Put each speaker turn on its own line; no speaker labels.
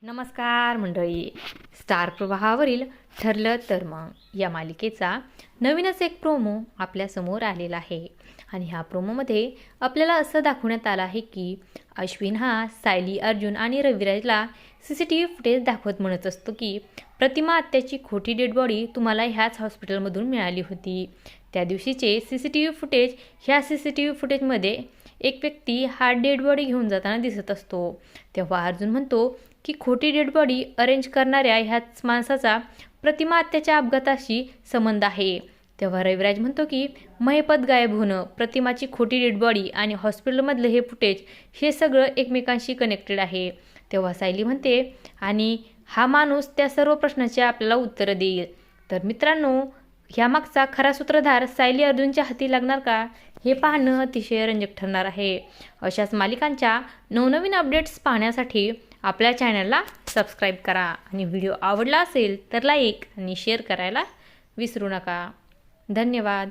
नमस्कार मंडळी. स्टार प्रवाहावरील ठरलं तर मग या मालिकेचा नवीनच एक प्रोमो आपल्यासमोर आलेला आहे आणि ह्या प्रोमोमध्ये आपल्याला असं दाखवण्यात आलं आहे की अश्विन हा सायली, अर्जुन आणि रविराजला CCTV फुटेज दाखवत म्हणत असतो की प्रतिमा आत्याची खोटी डेड बॉडी तुम्हाला ह्याच हॉस्पिटलमधून मिळाली होती. त्या दिवशीचे CCTV फुटेज, ह्या CCTV फुटेजमध्ये एक व्यक्ती हा डेड बॉडी घेऊन जाताना दिसत असतो. तेव्हा अर्जुन म्हणतो की खोटी डेड बॉडी अरेंज करणाऱ्या ह्याच माणसाचा प्रतिमा आत्याच्या अपघाताशी संबंध आहे. तेव्हा रविराज म्हणतो की महिपत गायब होणं, प्रतिमाची खोटी डेड बॉडी आणि हॉस्पिटलमधलं हे फुटेज हे सगळं एकमेकांशी कनेक्टेड आहे. तेव्हा सायली म्हणते आणि हा माणूस त्या सर्व प्रश्नाचे आपल्याला उत्तरं देईल. तर मित्रांनो, ह्यामागचा खरा सूत्रधार सायली अर्जुनच्या हाती लागणार का, हे पाहणं अतिशय रंजक ठरणार आहे. अशाच मालिकांच्या नवनवीन अपडेट्स पाहण्यासाठी आपल्या चॅनलला सबस्क्राईब करा आणि व्हिडिओ आवडला असेल तर लाईक आणि शेअर करायला विसरू नका. धन्यवाद.